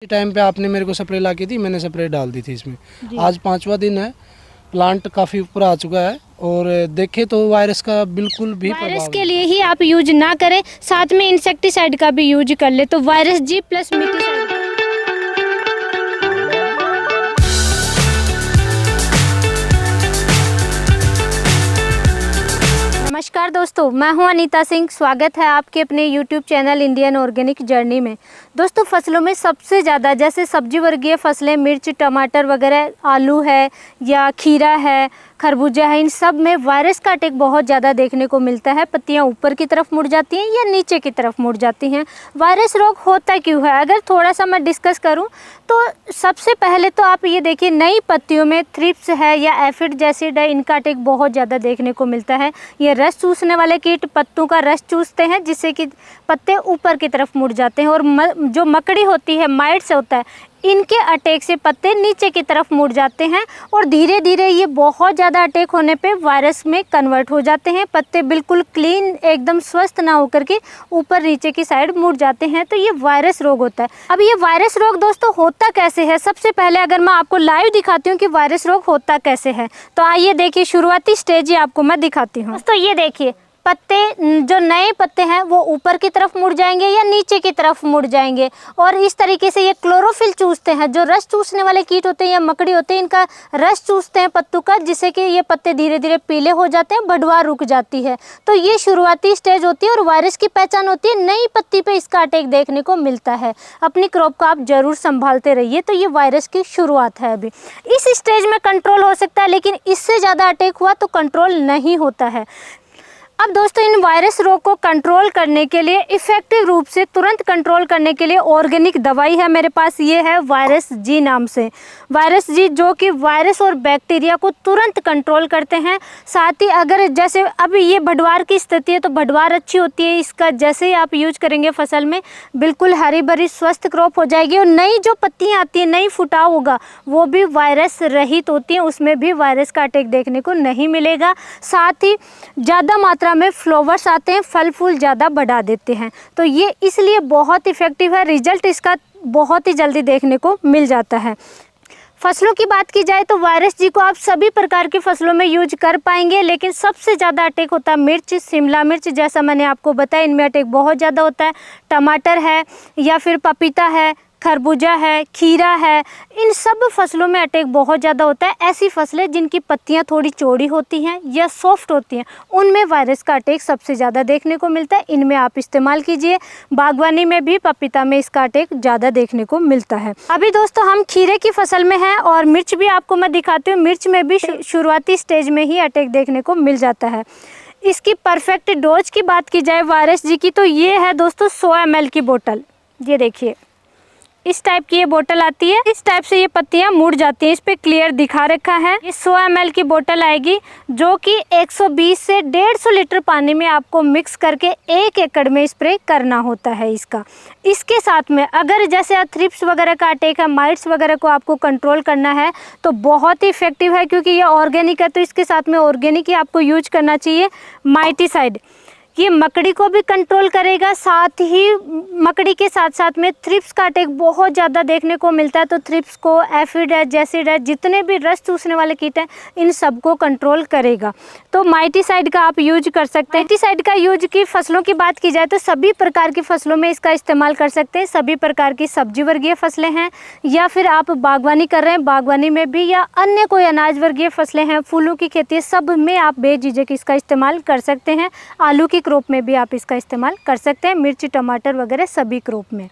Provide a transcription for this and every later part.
Time पे आपने मेरे को स्प्रे ला के दी, मैंने स्प्रे डाल दी थी इसमें। आज 5वां दिन है, प्लांट काफ़ी ऊपर आ चुका है और देखे तो वायरस का बिल्कुल भी वायरस के लिए ही आप यूज ना करें, साथ में इंसेक्टिसाइड का भी यूज कर ले तो वायरस जी प्लस मिटीसाइड। नमस्कार दोस्तों, मैं हूं अनीता सिंह। स्वागत है आपके अपने YouTube channel Indian organic journey में। दोस्तों, फसलों में सबसे ज़्यादा जैसे सब्जी वर्गीय फसलें, मिर्च, टमाटर वगैरह, आलू है या खीरा है, खरबूजा है, इन सब में वायरस का अटैक बहुत ज़्यादा देखने को मिलता है। पत्तियां ऊपर की तरफ मुड़ जाती हैं या नीचे की तरफ मुड़ जाती हैं। वायरस रोग होता क्यों है, अगर थोड़ा सा मैं डिस्कस करूं तो सबसे पहले तो आप ये देखिए, नई पत्तियों में थ्रिप्स है या एफिड जैसिड है, इनका अटैक बहुत ज़्यादा देखने को मिलता है। ये रस चूसने वाले कीट पत्तों का रस चूसते हैं, जिससे कि पत्ते ऊपर की तरफ मुड़ जाते हैं। और जो मकड़ी होती है, माइट्स होता है, इनके अटैक से पत्ते नीचे की तरफ मुड़ जाते हैं और धीरे धीरे ये बहुत ज़्यादा अटैक होने पे वायरस में कन्वर्ट हो जाते हैं। पत्ते बिल्कुल क्लीन, एकदम स्वस्थ ना होकर के ऊपर नीचे की साइड मुड़ जाते हैं, तो ये वायरस रोग होता है। अब ये वायरस रोग दोस्तों होता कैसे है, सबसे पहले अगर मैं आपको लाइव दिखाती हूँ कि वायरस रोग होता कैसे है, तो आइए देखिए, शुरुआती स्टेज ही आपको मैं दिखाती हूँ। दोस्तों ये देखिए, पत्ते, जो नए पत्ते हैं वो ऊपर की तरफ मुड़ जाएंगे या नीचे की तरफ मुड़ जाएंगे और इस तरीके से ये क्लोरोफिल चूसते हैं। जो रस चूसने वाले कीट होते हैं या मकड़ी होते हैं, इनका रस चूसते हैं पत्तों का, जिससे कि ये पत्ते धीरे धीरे पीले हो जाते हैं, बढ़वार रुक जाती है। तो ये शुरुआती स्टेज होती है और वायरस की पहचान होती है, नई पत्ती पे इसका अटैक देखने को मिलता है। अपनी क्रॉप को आप जरूर संभालते रहिए। तो ये वायरस की शुरुआत है। अभी इस स्टेज में कंट्रोल हो सकता है, लेकिन इससे ज़्यादा अटैक हुआ तो कंट्रोल नहीं होता है। अब दोस्तों, इन वायरस रोग को कंट्रोल करने के लिए, इफेक्टिव रूप से तुरंत कंट्रोल करने के लिए ऑर्गेनिक दवाई है मेरे पास। ये है वायरस जी नाम से। वायरस जी जो कि वायरस और बैक्टीरिया को तुरंत कंट्रोल करते हैं। साथ ही अगर जैसे अभी ये बढ़वार की स्थिति है तो बढ़वार अच्छी होती है, इसका जैसे ही आप यूज करेंगे फसल में, बिल्कुल हरी भरी स्वस्थ क्रॉप हो जाएगी और नई जो पत्तियाँ आती हैं, नई फुटाव होगा, वो भी वायरस रहित होती हैं, उसमें भी वायरस का अटैक देखने को नहीं मिलेगा। साथ ही ज़्यादा मात्रा में फ्लावर्स आते हैं, फल फूल ज़्यादा बढ़ा देते हैं। तो ये इसलिए बहुत इफेक्टिव है, रिजल्ट इसका बहुत ही जल्दी देखने को मिल जाता है। फसलों की बात की जाए तो वायरस जी को आप सभी प्रकार की फसलों में यूज कर पाएंगे, लेकिन सबसे ज़्यादा अटैक होता है मिर्च, शिमला मिर्च, जैसा मैंने आपको बताया, इनमें अटैक बहुत ज़्यादा होता है। टमाटर है या फिर पपीता है, खरबूजा है, खीरा है, इन सब फसलों में अटैक बहुत ज़्यादा होता है। ऐसी फसलें जिनकी पत्तियां थोड़ी चौड़ी होती हैं या सॉफ्ट होती हैं, उनमें वायरस का अटैक सबसे ज़्यादा देखने को मिलता है। इनमें आप इस्तेमाल कीजिए। बागवानी में भी पपीता में इसका अटैक ज़्यादा देखने को मिलता है। अभी दोस्तों हम खीरे की फसल में हैं और मिर्च भी आपको मैं दिखाती हूँ। मिर्च में भी शुरुआती स्टेज में ही अटैक देखने को मिल जाता है। इसकी परफेक्ट डोज की बात की जाए वायरस जी की, तो ये है दोस्तों 100 ml की बोतल। ये देखिए, इस टाइप की ये बोतल आती है। इस टाइप से ये पत्तियां मुड़ जाती हैं, इस पे क्लियर दिखा रखा है। ये 100 ml की बोतल आएगी, जो कि 120 से 150 लीटर पानी में आपको मिक्स करके 1 एकड़ में स्प्रे करना होता है इसका। इसके साथ में अगर जैसे थ्रिप्स वगैरह का अटैक है, माइट्स वगैरह को आपको कंट्रोल करना है, तो बहुत ही इफेक्टिव है, क्योंकि ये ऑर्गेनिक है, तो इसके साथ में ऑर्गेनिक ही आपको यूज करना चाहिए। माइटीसाइड ये मकड़ी को भी कंट्रोल करेगा, साथ ही मकड़ी के साथ साथ में थ्रिप्स का अटैक बहुत ज़्यादा देखने को मिलता है। तो थ्रिप्स को, एफिड है, जैसिड है, जितने भी रस चूसने वाले कीट हैं, इन सबको कंट्रोल करेगा। तो माइटीसाइड का आप यूज कर सकते हैं। माइटीसाइड का यूज की फसलों की बात की जाए तो सभी प्रकार की फसलों में इसका इस्तेमाल कर सकते हैं। सभी प्रकार की सब्जी वर्गीय फसलें हैं या फिर आप बागवानी कर रहे हैं, बागवानी में भी, या अन्य कोई अनाज वर्गीय फसलें हैं, फूलों की खेती है, सब में आप बेझिझक इसका इस्तेमाल कर सकते हैं। आलू की क्रॉप में भी आप इसका इस्तेमाल कर सकते हैं, मिर्च, टमाटर वगैरह सभी क्रॉप में।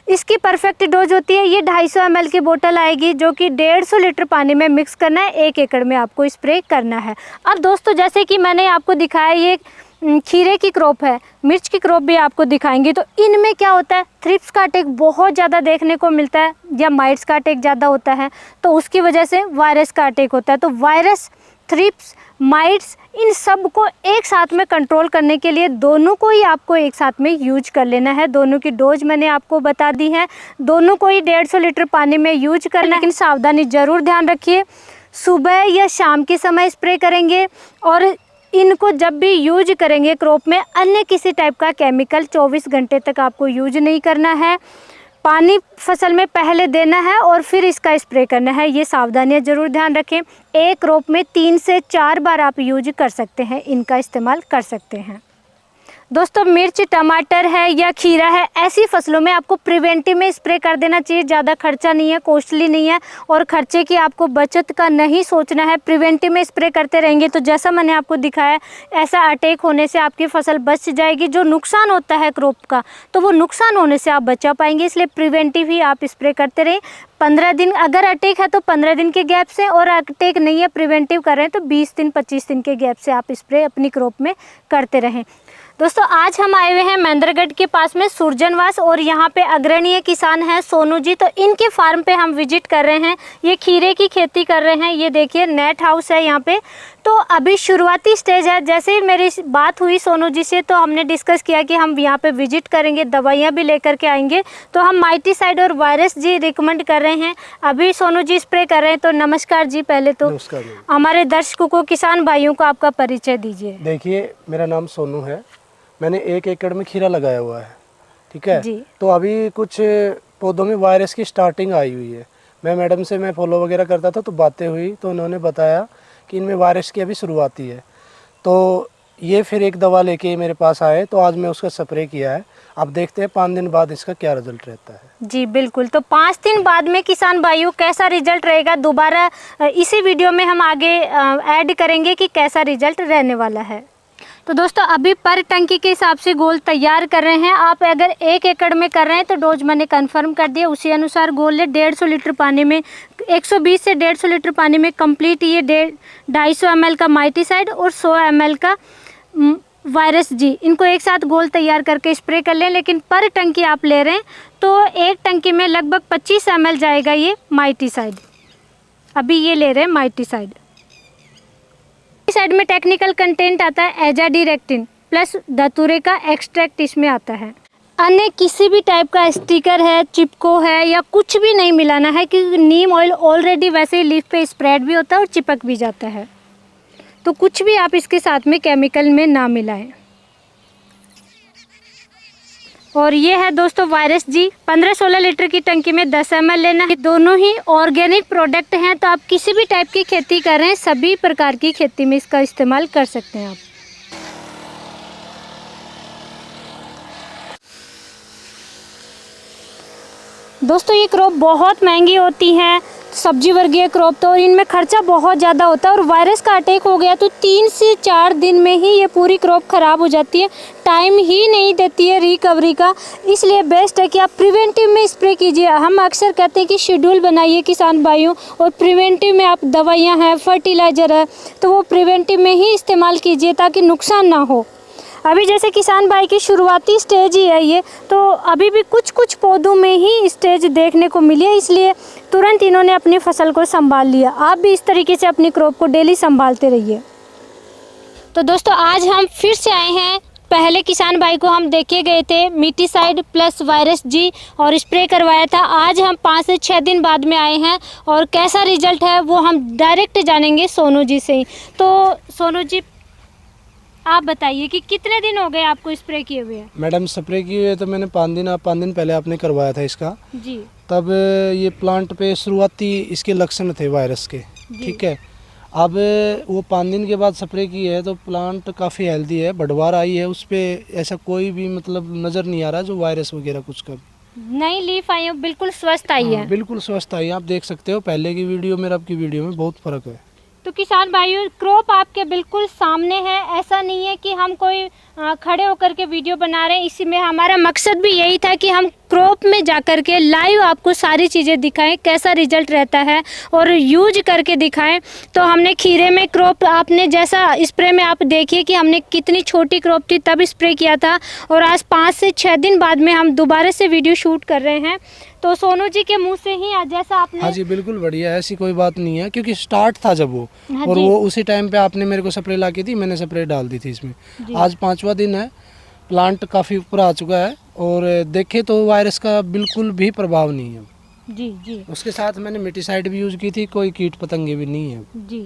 इसकी परफेक्ट डोज होती है, ये 250 ml की बोतल आएगी, जो कि 150 लीटर पानी में मिक्स करना है, 1 एकड़ में आपको स्प्रे करना है। अब दोस्तों, जैसे कि मैंने आपको दिखाया, ये खीरे की क्रॉप है, मिर्च की क्रॉप भी आपको दिखाएंगे, तो इनमें क्या होता है, थ्रिप्स का अटैक बहुत ज़्यादा देखने को मिलता है या माइट्स का अटैक ज़्यादा होता है, तो उसकी वजह से वायरस का अटैक होता है। तो वायरस, थ्रिप्स, माइट्स, इन सब को एक साथ में कंट्रोल करने के लिए दोनों को ही आपको एक साथ में यूज कर लेना है। दोनों की डोज मैंने आपको बता दी है। दोनों को ही 150 लीटर पानी में यूज करना है, लेकिन सावधानी जरूर ध्यान रखिए। सुबह या शाम के समय स्प्रे करेंगे और इनको जब भी यूज करेंगे क्रॉप में, अन्य किसी टाइप का केमिकल 24 घंटे तक आपको यूज नहीं करना है। पानी फसल में पहले देना है और फिर इसका स्प्रे करना है। ये सावधानियां ज़रूर ध्यान रखें। एक क्रॉप में 3 से 4 बार आप यूज कर सकते हैं, इनका इस्तेमाल कर सकते हैं। दोस्तों मिर्च, टमाटर है या खीरा है, ऐसी फसलों में आपको प्रिवेंटिव में स्प्रे कर देना चाहिए। ज़्यादा खर्चा नहीं है, कॉस्टली नहीं है और खर्चे की आपको बचत का नहीं सोचना है। प्रिवेंटिव में स्प्रे करते रहेंगे तो जैसा मैंने आपको दिखाया, ऐसा अटैक होने से आपकी फसल बच जाएगी। जो नुकसान होता है क्रॉप का, तो वो नुकसान होने से आप बचा पाएंगे। इसलिए प्रिवेंटिव ही आप स्प्रे करते रहें। 15 दिन, अगर अटैक है तो 15 दिन के गैप से, और अटैक नहीं है, प्रिवेंटिव कर रहे हैं तो 20 दिन 25 दिन के गैप से आप स्प्रे अपनी क्रॉप में करते रहें। दोस्तों आज हम आए हुए हैं महेंद्रगढ़ के पास में सुरजनवास, और यहाँ पे अग्रणीय किसान हैं सोनू जी। तो इनके फार्म पे हम विजिट कर रहे हैं। ये खीरे की खेती कर रहे हैं। ये देखिए नेट हाउस है यहाँ पे। तो अभी शुरुआती स्टेज है। जैसे ही मेरी बात हुई सोनू जी से तो हमने डिस्कस किया कि हम यहाँ पे विजिट करेंगे, दवाइयाँ भी लेकर के आएंगे। तो हम माइटीसाइड और वायरस जी रिकमेंड कर रहे हैं। अभी सोनू जी स्प्रे कर रहे हैं। तो नमस्कार जी, पहले तो हमारे दर्शकों को, किसान भाइयों को आपका परिचय दीजिए। देखिए मेरा नाम सोनू है। मैंने 1 एकड़ में खीरा लगाया हुआ है, ठीक है जी। तो अभी कुछ पौधों में वायरस की स्टार्टिंग आई हुई है। मैं मैडम से मैं फॉलो वगैरह करता था तो बातें हुई, तो उन्होंने बताया कि इनमें वायरस की अभी शुरुआती है। तो ये फिर एक दवा लेके मेरे पास आए, तो आज मैं उसका स्प्रे किया है। अब देखते हैं 5 दिन बाद इसका क्या रिजल्ट रहता है। जी बिल्कुल। तो 5 दिन बाद में किसान भाइयों कैसा रिजल्ट रहेगा, दोबारा इसी वीडियो में हम आगे ऐड करेंगे कि कैसा रिजल्ट रहने वाला है। तो दोस्तों अभी पर टंकी के हिसाब से गोल तैयार कर रहे हैं। आप अगर 1 एकड़ में कर रहे हैं तो डोज मैंने कंफर्म कर दिया, उसी अनुसार गोल ले 150 लीटर पानी में, 120 से 150 लीटर पानी में कंप्लीट ये 250 ml का माइटीसाइड और 100 ml का वायरस जी, इनको एक साथ गोल तैयार करके स्प्रे कर लें। लेकिन पर टंकी आप ले रहे हैं तो एक टंकी में लगभग 25 ml जाएगा ये माइटीसाइड। अभी ये ले रहे हैं माइटीसाइड। साइड में टेक्निकल कंटेंट आता है एजाडिरेक्टिन प्लस धतूरे का एक्सट्रैक्ट इसमें आता है। अन्य किसी भी टाइप का स्टिकर है, चिपको है या कुछ भी नहीं मिलाना है, क्योंकि नीम ऑयल ऑलरेडी वैसे ही लीफ पे स्प्रेड भी होता है और चिपक भी जाता है। तो कुछ भी आप इसके साथ में केमिकल में ना मिलाएं। और ये है दोस्तों वायरस जी, 15-16 लीटर की टंकी में 10 ml लेना है। दोनों ही ऑर्गेनिक प्रोडक्ट हैं, तो आप किसी भी टाइप की खेती कर रहे हैं, सभी प्रकार की खेती में इसका इस्तेमाल कर सकते हैं आप। दोस्तों ये क्रॉप बहुत महंगी होती हैं, सब्जी वर्गीय क्रॉप, तो इनमें खर्चा बहुत ज़्यादा होता है। और वायरस का अटैक हो गया तो 3 से 4 दिन में ही ये पूरी क्रॉप ख़राब हो जाती है, टाइम ही नहीं देती है रिकवरी का। इसलिए बेस्ट है कि आप प्रिवेंटिव में स्प्रे कीजिए। हम अक्सर कहते हैं कि शेड्यूल बनाइए किसान भाइयों, और प्रिवेंटिव में आप दवाइयाँ हैं, फर्टिलाइज़र है, तो वो प्रिवेंटिव में ही इस्तेमाल कीजिए ताकि नुकसान ना हो। अभी जैसे किसान भाई की शुरुआती स्टेज ही है ये, तो अभी भी कुछ पौधों में ही स्टेज देखने को मिली है, इसलिए तुरंत इन्होंने अपनी फसल को संभाल लिया। आप भी इस तरीके से अपनी क्रॉप को डेली संभालते रहिए। तो दोस्तों आज हम फिर से आए हैं। पहले किसान भाई को हम देखे गए थे मीटीसाइड प्लस वायरस जी और स्प्रे करवाया था। आज हम 5 से 6 दिन बाद में आए हैं और कैसा रिजल्ट है वो हम डायरेक्ट जानेंगे सोनू जी से ही। तो सोनू जी आप बताइए कि कितने दिन हो गए आपको स्प्रे किए हुए? मैडम स्प्रे किए हुए तो मैंने 5 दिन पहले आपने करवाया था इसका जी। तब ये प्लांट पे शुरुआती इसके लक्षण थे वायरस के, ठीक है। अब वो 5 दिन के बाद स्प्रे की है तो प्लांट काफ़ी हेल्दी है, बढ़वार आई है, उस पर ऐसा कोई भी मतलब नज़र नहीं आ रहा जो वायरस वगैरह कुछ का नई लीफ आई है, बिल्कुल स्वस्थ आई है। बिल्कुल स्वस्थ आई है। आप देख सकते हो पहले की वीडियो में अब की वीडियो में बहुत फ़र्क है। तो किसान भाइयों क्रॉप आपके बिल्कुल सामने है, ऐसा नहीं है कि हम कोई खड़े होकर के वीडियो बना रहे हैं। इसी में हमारा मकसद भी यही था कि हम क्रॉप में जाकर के लाइव आपको सारी चीज़ें दिखाएं, कैसा रिजल्ट रहता है और यूज करके दिखाएं। तो हमने खीरे में क्रॉप, आपने जैसा स्प्रे में आप देखिए कि हमने कितनी छोटी क्रॉप थी तब स्प्रे किया था, और आज 5 से 6 दिन बाद में हम दोबारा से वीडियो शूट कर रहे हैं। तो सोनू जी के मुंह से ही आज जैसा आपने, हाँ जी बिल्कुल बढ़िया, ऐसी कोई बात नहीं है, क्योंकि स्टार्ट था जब वो, और वो उसी टाइम पे आपने मेरे को स्प्रे ला के दी, मैंने स्प्रे डाल दी थी इसमें। आज 5वां दिन है, प्लांट काफ़ी ऊपर आ चुका है और देखे तो वायरस का बिल्कुल भी प्रभाव नहीं है। जी जी उसके साथ मैंने मिटीसाइड भी यूज की थी, कोई कीट पतंगे भी नहीं है जी।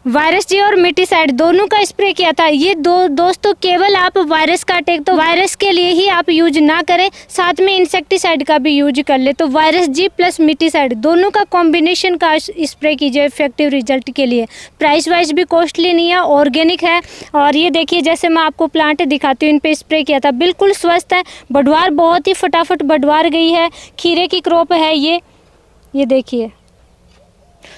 वायरस जी और मिटीसाइड दोनों का स्प्रे किया था। ये दोस्तों केवल आप वायरस का अटैक तो वायरस के लिए ही आप यूज ना करें, साथ में इंसेक्टिसाइड का भी यूज कर ले। तो वायरस जी प्लस मिटीसाइड दोनों का कॉम्बिनेशन का स्प्रे कीजिए इफेक्टिव रिजल्ट के लिए। प्राइस वाइज भी कॉस्टली नहीं है, ऑर्गेनिक है। और ये देखिए जैसे मैं आपको प्लांट दिखाती हूँ, इन पे स्प्रे किया था, बिल्कुल स्वस्थ है। बढ़वार बहुत ही फटाफट बढ़वार गई है। खीरे की क्रॉप है ये देखिए।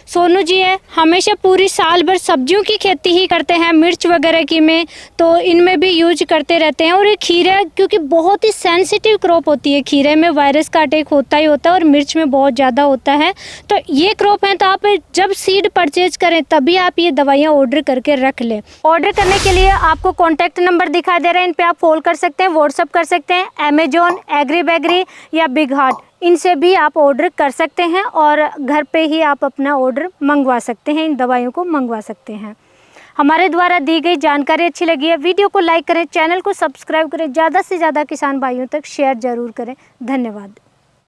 सोनू जी है हमेशा पूरी साल भर सब्जियों की खेती ही करते हैं, मिर्च वगैरह की में, तो इनमें भी यूज करते रहते हैं। और ये खीरा क्योंकि बहुत ही सेंसिटिव क्रॉप होती है, खीरे में वायरस का अटैक होता ही होता है और मिर्च में बहुत ज़्यादा होता है। तो ये क्रॉप है तो आप जब सीड परचेज करें तभी आप ये दवाइयाँ ऑर्डर करके रख लें। ऑर्डर करने के लिए आपको कॉन्टैक्ट नंबर दिखाई दे रहे हैं, इन पर आप कॉल कर सकते हैं, व्हाट्सअप कर सकते हैं। अमेजोन, एग्रीबैगरी या बिग हार्ट, इनसे भी आप ऑर्डर कर सकते हैं और घर पे ही आप अपना ऑर्डर मंगवा सकते हैं, इन दवाइयों को मंगवा सकते हैं। हमारे द्वारा दी गई जानकारी अच्छी लगी है, वीडियो को लाइक करें, चैनल को सब्सक्राइब करें, ज़्यादा से ज़्यादा किसान भाइयों तक शेयर ज़रूर करें। धन्यवाद।